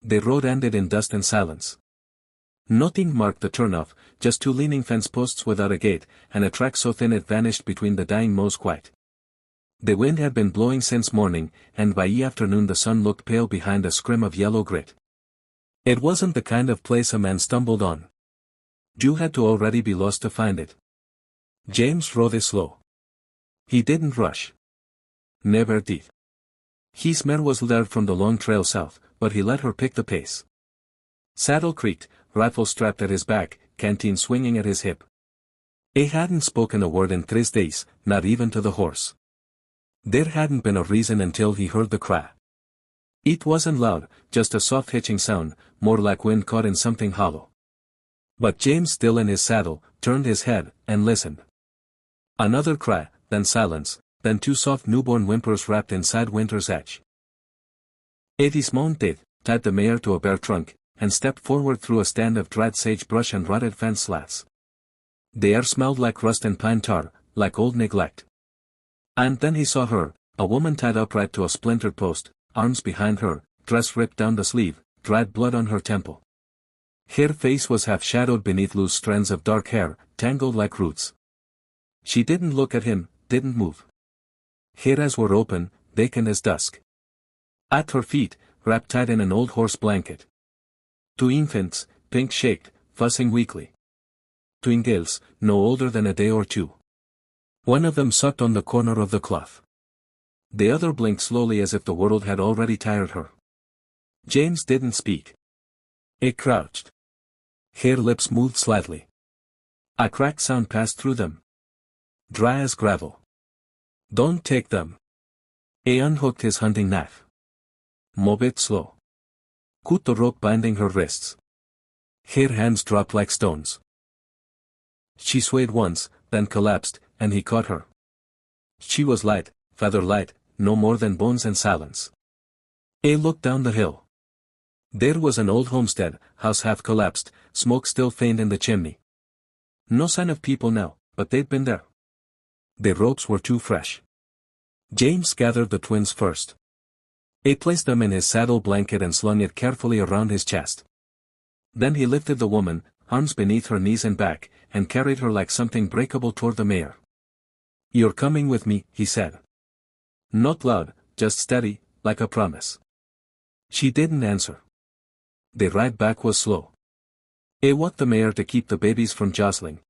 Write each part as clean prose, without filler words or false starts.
The road ended in dust and silence. Nothing marked the turnoff, just two leaning fence posts without a gate, and a track so thin it vanished between the dying mows quite. The wind had been blowing since morning, and by afternoon the sun looked pale behind a scrim of yellow grit. It wasn't the kind of place a man stumbled on. You had to already be lost to find it. James rode it slow. He didn't rush. Never did. His mare was led from the long trail south, but he let her pick the pace. Saddle creaked, rifle strapped at his back, canteen swinging at his hip. He hadn't spoken a word in 3 days, not even to the horse. There hadn't been a reason until he heard the cry. It wasn't loud, just a soft hitching sound, more like wind caught in something hollow. But James, still in his saddle, turned his head, and listened. Another cry, then silence, then 2 soft newborn whimpers wrapped inside winter's edge. He dismounted, tied the mare to a bare trunk, and stepped forward through a stand of dried sagebrush and rotted fence slats. The air smelled like rust and pine tar, like old neglect. And then he saw her, a woman tied upright to a splintered post, arms behind her, dress ripped down the sleeve, dried blood on her temple. Her face was half shadowed beneath loose strands of dark hair, tangled like roots. She didn't look at him, didn't move. Her eyes were open, vacant as dusk. At her feet, wrapped tight in an old horse blanket. 2 infants, pink-cheeked, fussing weakly. Twins, no older than a day or 2. One of them sucked on the corner of the cloth. The other blinked slowly as if the world had already tired her. James didn't speak. He crouched. Her lips moved slightly. A cracked sound passed through them. Dry as gravel. Don't take them. He unhooked his hunting knife. Move it slow. Cut the rope binding her wrists. Her hands dropped like stones. She swayed once, then collapsed, and he caught her. She was light, feather light, no more than bones and silence. He looked down the hill. There was an old homestead, house half collapsed, smoke still faint in the chimney. No sign of people now, but they'd been there. The ropes were too fresh. James gathered the twins first. He placed them in his saddle blanket and slung it carefully around his chest. Then he lifted the woman, arms beneath her knees and back, and carried her like something breakable toward the mare. "You're coming with me," he said. Not loud, just steady, like a promise. She didn't answer. The ride back was slow. He walked the mare to keep the babies from jostling.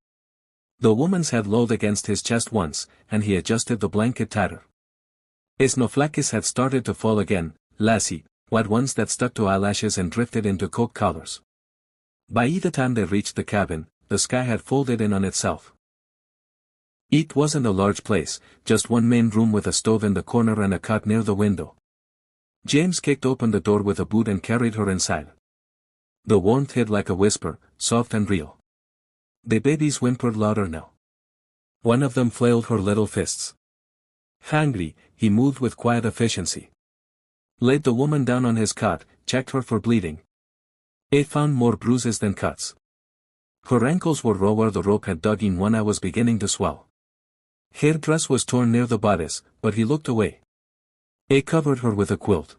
The woman's head lolled against his chest once, and he adjusted the blanket tighter. Snowflakes had started to fall again, lassie, white ones that stuck to eyelashes and drifted into coat collars. By the time they reached the cabin, the sky had folded in on itself. It wasn't a large place, just one main room with a stove in the corner and a cot near the window. James kicked open the door with a boot and carried her inside. The warmth hid like a whisper, soft and real. The babies whimpered louder now. One of them flailed her little fists. Hungry, he moved with quiet efficiency. Laid the woman down on his cot, checked her for bleeding. He found more bruises than cuts. Her ankles were raw where the rope had dug in. One eye was beginning to swell. Her dress was torn near the bodice, but he looked away. He covered her with a quilt.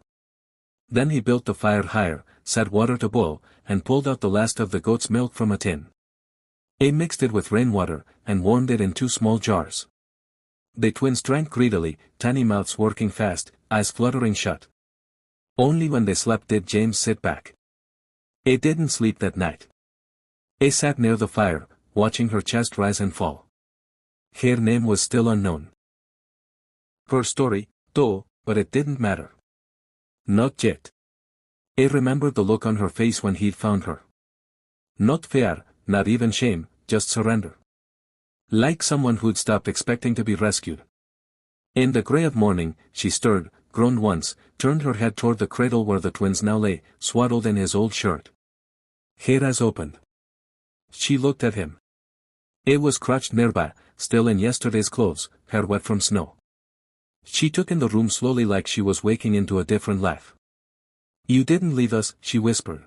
Then he built the fire higher, set water to boil, and pulled out the last of the goat's milk from a tin. He mixed it with rainwater, and warmed it in 2 small jars. The twins drank greedily, tiny mouths working fast, eyes fluttering shut. Only when they slept did James sit back. He didn't sleep that night. He sat near the fire, watching her chest rise and fall. Her name was still unknown. Her story, though, but it didn't matter. Not yet. He remembered the look on her face when he'd found her. Not fear, not even shame, just surrender. Like someone who'd stopped expecting to be rescued. In the gray of morning, she stirred, groaned once, turned her head toward the cradle where the twins now lay, swaddled in his old shirt. Her eyes opened. She looked at him. He was crouched nearby, still in yesterday's clothes, hair wet from snow. She took in the room slowly like she was waking into a different life. "You didn't leave us," she whispered.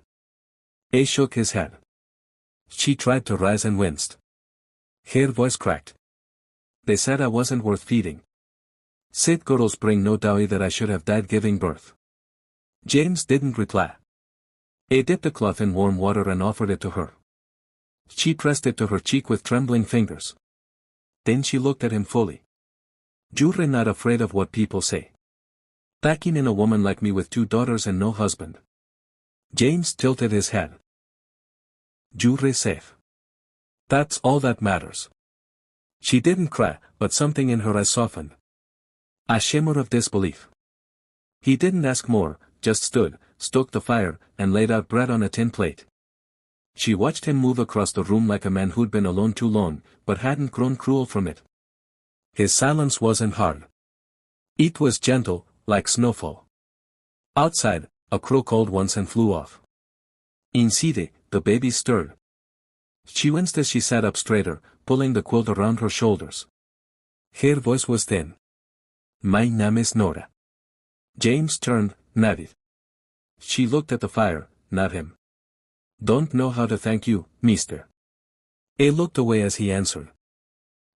He shook his head. She tried to rise and winced. Her voice cracked. "They said I wasn't worth feeding. Said girls bring no dowry, that I should have died giving birth." James didn't reply. He dipped the cloth in warm water and offered it to her. She pressed it to her cheek with trembling fingers. Then she looked at him fully. "You're not afraid of what people say. Taking in a woman like me with 2 daughters and no husband." James tilted his head. "You're safe. That's all that matters." She didn't cry, but something in her eyes softened. A shimmer of disbelief. He didn't ask more, just stood, stoked the fire, and laid out bread on a tin plate. She watched him move across the room like a man who'd been alone too long, but hadn't grown cruel from it. His silence wasn't hard. It was gentle, like snowfall. Outside, a crow called once and flew off. Inside, the baby stirred. She winced as she sat up straighter, pulling the quilt around her shoulders. Her voice was thin. "My name is Nora." James turned, nodded. She looked at the fire, not him. "Don't know how to thank you, mister." He looked away as he answered.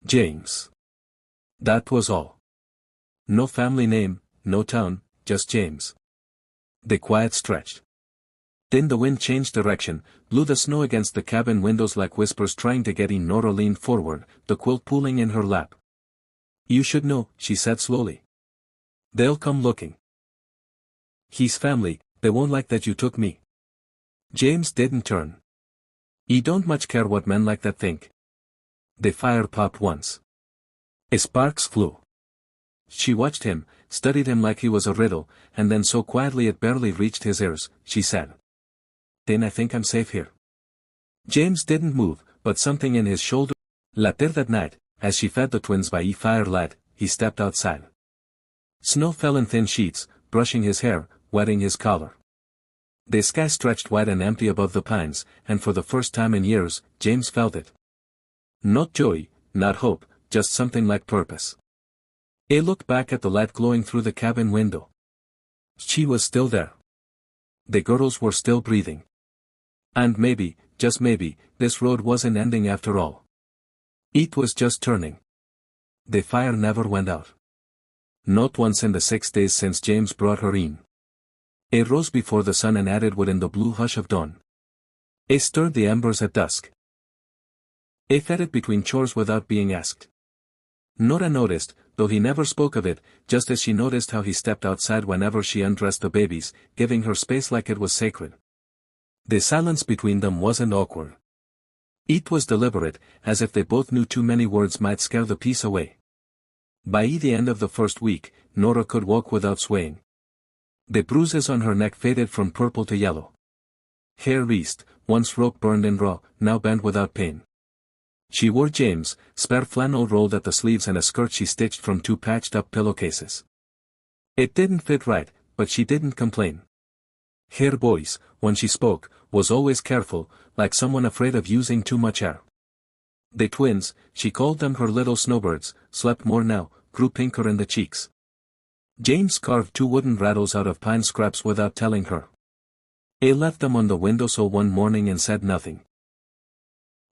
"James." That was all. No family name, no town, just James. The quiet stretched. Then the wind changed direction, blew the snow against the cabin windows like whispers trying to get in. Nora leaned forward, the quilt pooling in her lap. "You should know," she said slowly. "They'll come looking. His family, they won't like that you took me." James didn't turn. "You don't much care what men like that think." The fire popped once. Sparks flew. She watched him, studied him like he was a riddle, and then so quietly it barely reached his ears, she said. "Then I think I'm safe here." James didn't move, but something in his shoulder. Later that night, as she fed the twins by firelight, he stepped outside. Snow fell in thin sheets, brushing his hair, wetting his collar. The sky stretched wide and empty above the pines, and for the first time in years, James felt it. Not joy, not hope, just something like purpose. He looked back at the light glowing through the cabin window. She was still there. The girls were still breathing. And maybe, just maybe, this road wasn't ending after all. It was just turning. The fire never went out. Not once in the 6 days since James brought her in. It rose before the sun and added wood in the blue hush of dawn. It stirred the embers at dusk. It fed it between chores without being asked. Nora noticed, though he never spoke of it, just as she noticed how he stepped outside whenever she undressed the babies, giving her space like it was sacred. The silence between them wasn't awkward. It was deliberate, as if they both knew too many words might scare the peace away. By the end of the first week, Nora could walk without swaying. The bruises on her neck faded from purple to yellow. Hair wreathed, once rope burned and raw, now bent without pain. She wore James' spare flannel rolled at the sleeves and a skirt she stitched from 2 patched-up pillowcases. It didn't fit right, but she didn't complain. Her voice, when she spoke, was always careful, like someone afraid of using too much air. The twins, she called them her little snowbirds, slept more now, grew pinker in the cheeks. James carved 2 wooden rattles out of pine scraps without telling her. He left them on the windowsill one morning and said nothing.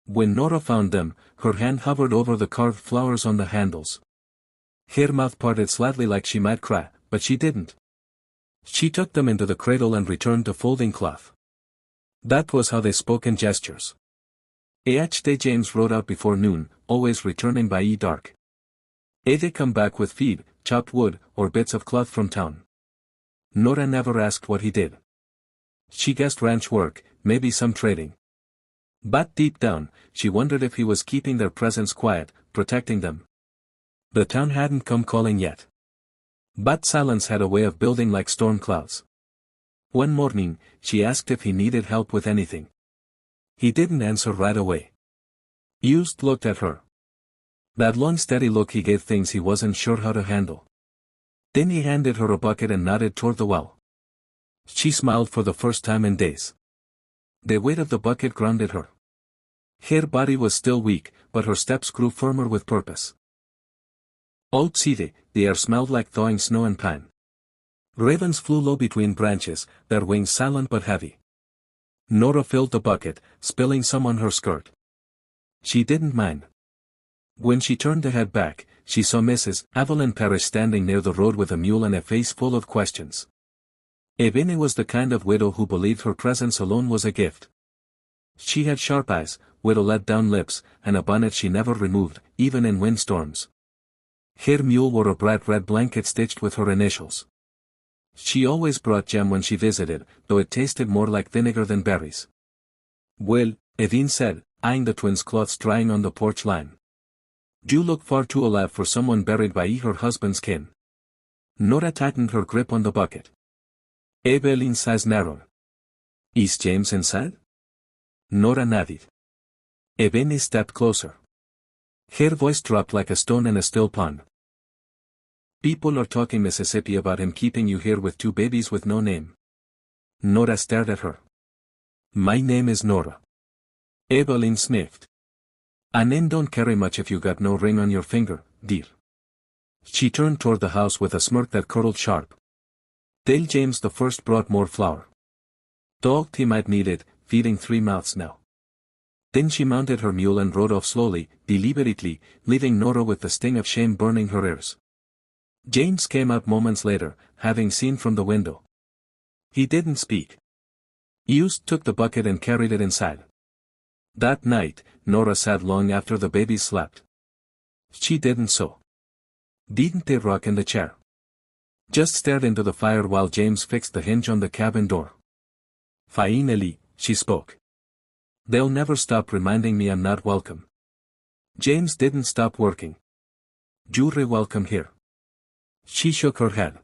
When Nora found them, her hand hovered over the carved flowers on the handles. Her mouth parted slightly like she might cry, but she didn't. She tucked them into the cradle and returned to folding cloth. That was how they spoke in gestures. Each day James rode out before noon, always returning by dark. They'd come back with feed, chopped wood, or bits of cloth from town. Nora never asked what he did. She guessed ranch work, maybe some trading. But deep down, she wondered if he was keeping their presence quiet, protecting them. The town hadn't come calling yet. But silence had a way of building like storm clouds. One morning, she asked if he needed help with anything. He didn't answer right away. Used looked at her. That long steady look he gave things he wasn't sure how to handle. Then he handed her a bucket and nodded toward the well. She smiled for the first time in days. The weight of the bucket grounded her. Her body was still weak, but her steps grew firmer with purpose. Outside, the air smelled like thawing snow and pine. Ravens flew low between branches, their wings silent but heavy. Nora filled the bucket, spilling some on her skirt. She didn't mind. When she turned to head back, she saw Mrs. Evelyn Parrish standing near the road with a mule and a face full of questions. Vienes was the kind of widow who believed her presence alone was a gift. She had sharp eyes, widow let-down lips, and a bonnet she never removed, even in windstorms. Her mule wore a bright red blanket stitched with her initials. She always brought jam when she visited, though it tasted more like vinegar than berries. "Well," Evine said, eyeing the twins' clothes drying on the porch line. "You look far too alive for someone buried by her husband's kin." Nora tightened her grip on the bucket. Evelyn's eyes narrowed. "Is James inside?" Nora nodded. Evine stepped closer. Her voice dropped like a stone in a still pond. "People are talking Mississippi about him keeping you here with 2 babies with no name." Nora stared at her. "My name is Nora." Evelyn sniffed. "A name don't carry much if you got no ring on your finger, dear." She turned toward the house with a smirk that curled sharp. "Tell James the first brought more flour. Thought he might need it, feeding 3 mouths now." Then she mounted her mule and rode off slowly, deliberately, leaving Nora with the sting of shame burning her ears. James came out moments later, having seen from the window. He didn't speak. Hughes took the bucket and carried it inside. That night, Nora sat long after the babies slept. She didn't sew. Didn't they rock in the chair? Just stared into the fire while James fixed the hinge on the cabin door. "Finally," she spoke. "They'll never stop reminding me I'm not welcome." James didn't stop working. "You're welcome here." She shook her head.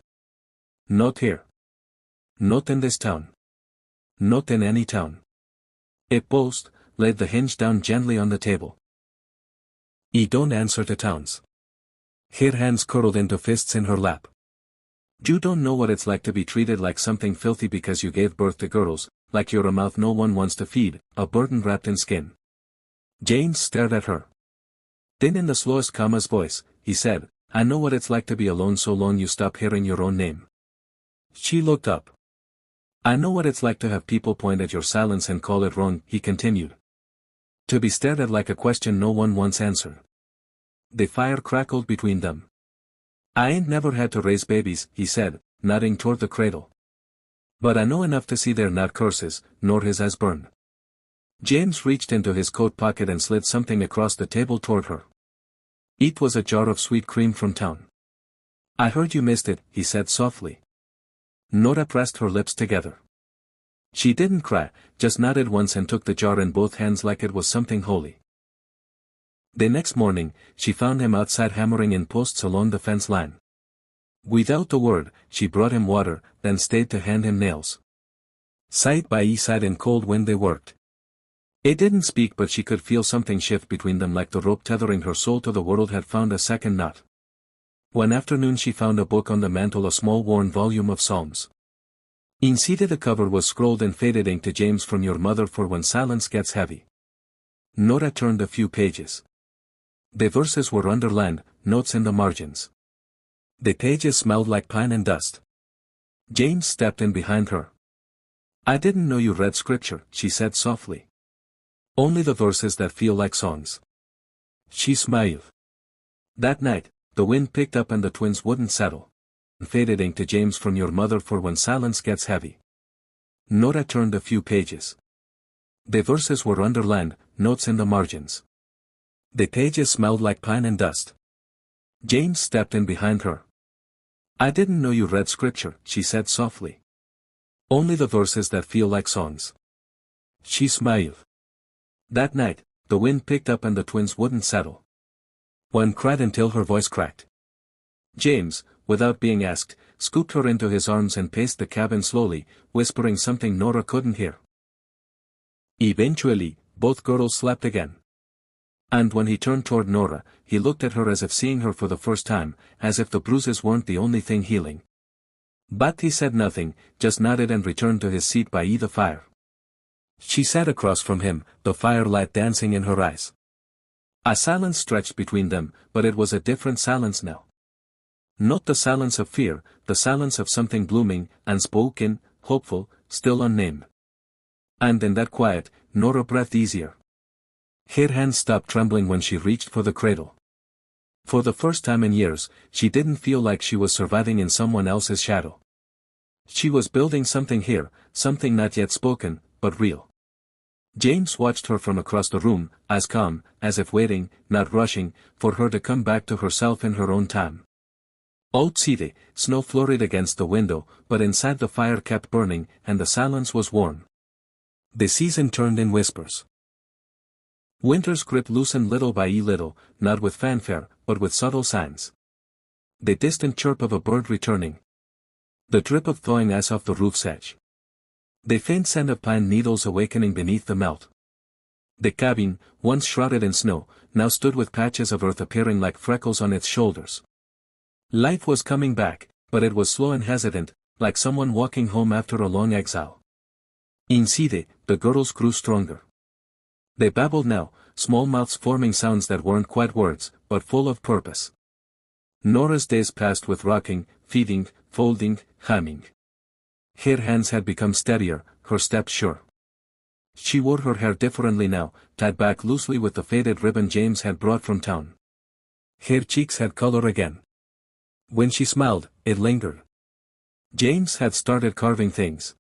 "Not here. Not in this town. Not in any town." A post laid the hinge down gently on the table. "I don't answer to towns." Her hands curled into fists in her lap. "You don't know what it's like to be treated like something filthy because you gave birth to girls, like you're a mouth no one wants to feed, a burden wrapped in skin." James stared at her. Then in the slowest calmest voice, he said, "I know what it's like to be alone so long you stop hearing your own name." She looked up. "I know what it's like to have people point at your silence and call it wrong," he continued. "To be stared at like a question no one wants answered." The fire crackled between them. "I ain't never had to raise babies," he said, nodding toward the cradle. "But I know enough to see they're not curses, nor his eyes burn." James reached into his coat pocket and slid something across the table toward her. It was a jar of sweet cream from town. "I heard you missed it," he said softly. Nora pressed her lips together. She didn't cry, just nodded once and took the jar in both hands like it was something holy. The next morning, she found him outside hammering in posts along the fence line. Without a word, she brought him water, then stayed to hand him nails. Side by side in cold wind they worked. He didn't speak, but she could feel something shift between them, like the rope tethering her soul to the world had found a second knot. One afternoon she found a book on the mantel, a small worn volume of Psalms. Inside the cover was scrolled in faded ink, "To James from your mother for when silence gets heavy." Nora turned a few pages. The verses were underlined, notes in the margins. The pages smelled like pine and dust. James stepped in behind her. "I didn't know you read scripture," she said softly. "Only the verses that feel like songs." She smiled. That night, the wind picked up and the twins wouldn't settle. Faded ink, "To James from your mother for when silence gets heavy." Nora turned a few pages. The verses were underlined, notes in the margins. The pages smelled like pine and dust. James stepped in behind her. "I didn't know you read scripture," she said softly. "Only the verses that feel like songs." She smiled. That night, the wind picked up and the twins wouldn't settle. One cried until her voice cracked. James, without being asked, scooped her into his arms and paced the cabin slowly, whispering something Nora couldn't hear. Eventually, both girls slept again. And when he turned toward Nora, he looked at her as if seeing her for the first time, as if the bruises weren't the only thing healing. But he said nothing, just nodded and returned to his seat by the fire. She sat across from him, the firelight dancing in her eyes. A silence stretched between them, but it was a different silence now. Not the silence of fear, the silence of something blooming, unspoken, hopeful, still unnamed. And in that quiet, Nora breathed easier. Her hands stopped trembling when she reached for the cradle. For the first time in years, she didn't feel like she was surviving in someone else's shadow. She was building something here, something not yet spoken, but real. James watched her from across the room, as calm, as if waiting, not rushing, for her to come back to herself in her own time. Outside, snow flurried against the window, but inside the fire kept burning, and the silence was warm. The season turned in whispers. Winter's grip loosened little by little, not with fanfare, but with subtle signs. The distant chirp of a bird returning. The drip of thawing ice off the roof's edge. The faint scent of pine needles awakening beneath the melt. The cabin, once shrouded in snow, now stood with patches of earth appearing like freckles on its shoulders. Life was coming back, but it was slow and hesitant, like someone walking home after a long exile. Inside, the girls grew stronger. They babbled now, small mouths forming sounds that weren't quite words, but full of purpose. Nora's days passed with rocking, feeding, folding, humming. Her hands had become steadier, her steps sure. She wore her hair differently now, tied back loosely with the faded ribbon James had brought from town. Her cheeks had color again. When she smiled, it lingered. James had started carving things.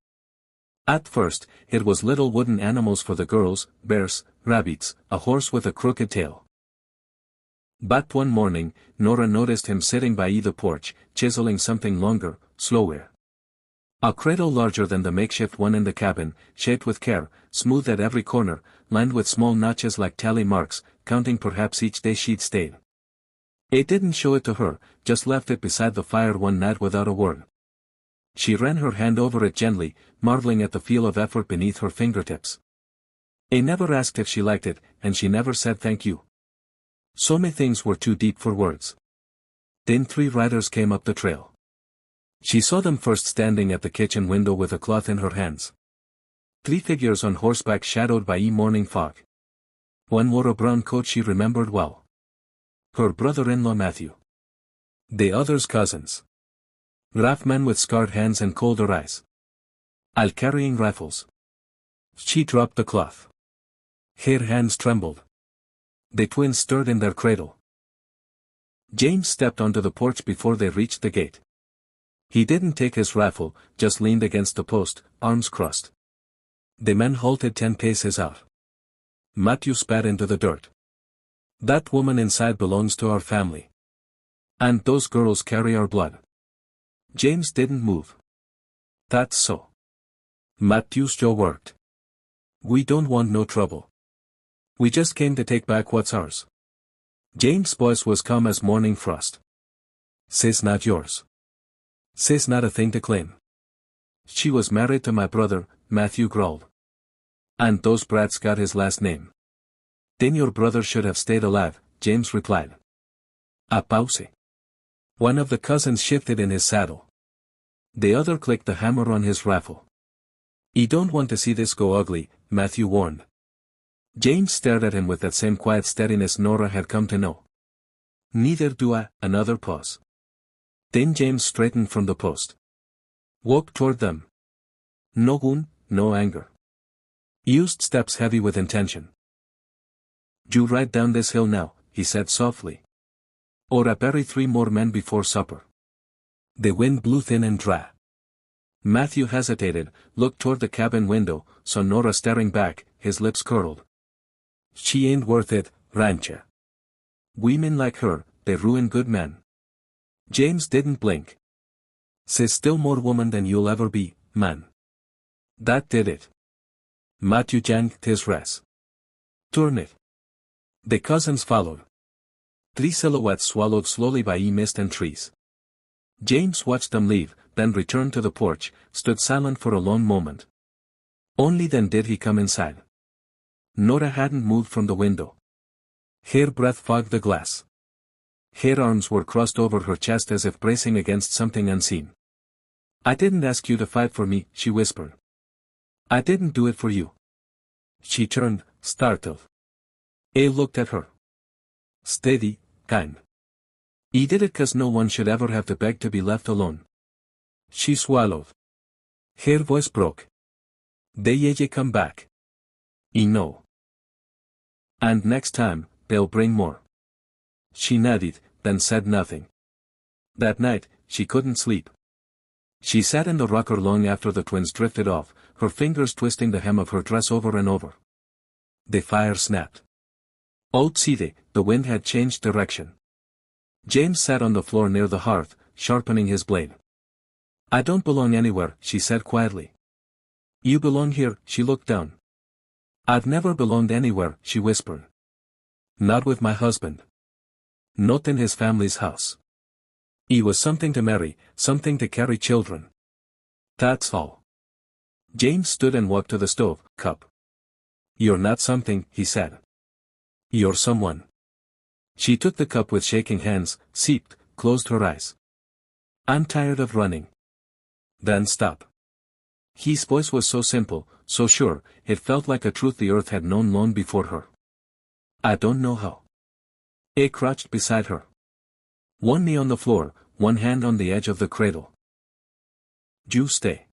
At first, it was little wooden animals for the girls, bears, rabbits, a horse with a crooked tail. But one morning, Nora noticed him sitting by the porch, chiseling something longer, slower. A cradle larger than the makeshift one in the cabin, shaped with care, smooth at every corner, lined with small notches like tally marks, counting perhaps each day she'd stayed. He didn't show it to her, just left it beside the fire one night without a word. She ran her hand over it gently, marveling at the feel of effort beneath her fingertips. He never asked if she liked it, and she never said thank you. So many things were too deep for words. Then 3 riders came up the trail. She saw them first standing at the kitchen window with a cloth in her hands. 3 figures on horseback shadowed by morning fog. One wore a brown coat she remembered well. Her brother-in-law Matthew. The others cousins. Rough men with scarred hands and colder eyes. All carrying rifles. She dropped the cloth. Her hands trembled. The twins stirred in their cradle. James stepped onto the porch before they reached the gate. He didn't take his rifle, just leaned against the post, arms crossed. The men halted 10 paces out. Matthew spat into the dirt. That woman inside belongs to our family. And those girls carry our blood. James didn't move. That's so. Matthew's jaw worked. We don't want no trouble. We just came to take back what's ours. James' voice was calm as morning frost. Sis not yours. Sis not a thing to claim. She was married to my brother, Matthew growled. And those brats got his last name. Then your brother should have stayed alive, James replied. A pause. One of the cousins shifted in his saddle. The other clicked the hammer on his rifle. You don't want to see this go ugly, Matthew warned. James stared at him with that same quiet steadiness Nora had come to know. Neither do I, another pause. Then James straightened from the post. Walked toward them. No gun, no anger. Used steps heavy with intention. You ride down this hill now, he said softly. Or I bury 3 more men before supper. The wind blew thin and dry. Matthew hesitated, looked toward the cabin window, saw Nora staring back, his lips curled. She ain't worth it, Rancha. Women like her, they ruin good men. James didn't blink. She's still more woman than you'll ever be, man. That did it. Matthew yanked his rest. Turn it. The cousins followed. 3 silhouettes swallowed slowly by mist and trees. James watched them leave, then returned to the porch, stood silent for a long moment. Only then did he come inside. Nora hadn't moved from the window. Her breath fogged the glass. Her arms were crossed over her chest as if bracing against something unseen. I didn't ask you to fight for me, she whispered. I didn't do it for you. She turned, startled. He looked at her. Steady, kind. He did it 'cause no one should ever have to beg to be left alone. She swallowed. Her voice broke. They come back. I know. And next time, they'll bring more. She nodded, then said nothing. That night, she couldn't sleep. She sat in the rocker long after the twins drifted off, her fingers twisting the hem of her dress over and over. The fire snapped. Outside, the wind had changed direction. James sat on the floor near the hearth, sharpening his blade. "I don't belong anywhere," she said quietly. "You belong here," she looked down. "I've never belonged anywhere," she whispered. "Not with my husband. Not in his family's house. He was something to marry, something to carry children. That's all." James stood and walked to the stove, cup. "You're not something," he said. "You're someone." She took the cup with shaking hands, sipped, closed her eyes. "I'm tired of running." "Then stop." His voice was so simple, so sure, it felt like a truth the earth had known long before her. "I don't know how." He crouched beside her. One knee on the floor, one hand on the edge of the cradle. "You stay."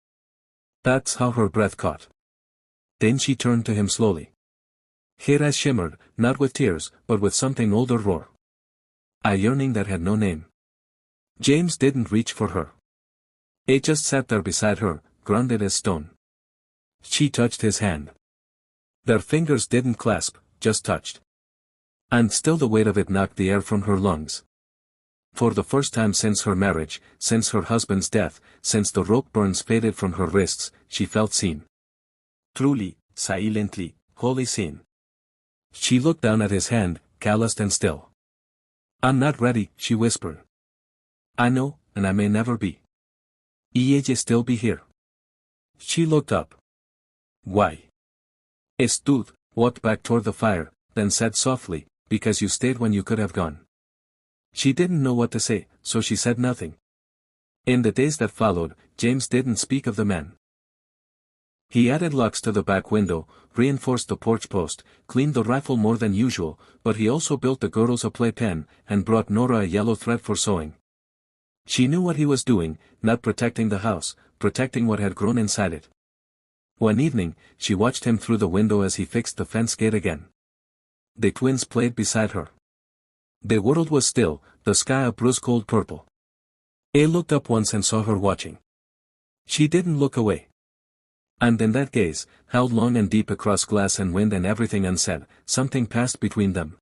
That's how her breath caught. Then she turned to him slowly. Her eyes shimmered, not with tears, but with something older roar. A yearning that had no name. James didn't reach for her. He just sat there beside her, grounded as stone. She touched his hand. Their fingers didn't clasp, just touched. And still the weight of it knocked the air from her lungs. For the first time since her marriage, since her husband's death, since the rope burns faded from her wrists, she felt seen. Truly, silently, wholly seen. She looked down at his hand, calloused and still. "I'm not ready," she whispered. "I know, and I may never be. Ella still be here." She looked up. "Why?" He stood, walked back toward the fire, then said softly, "Because you stayed when you could have gone." She didn't know what to say, so she said nothing. In the days that followed, James didn't speak of the men. He added locks to the back window, reinforced the porch post, cleaned the rifle more than usual, but he also built the girls a playpen, and brought Nora a yellow thread for sewing. She knew what he was doing, not protecting the house, protecting what had grown inside it. One evening, she watched him through the window as he fixed the fence gate again. The twins played beside her. The world was still, the sky a bruised cold purple. He looked up once and saw her watching. She didn't look away. And in that gaze, held long and deep across glass and wind and everything unsaid, something passed between them.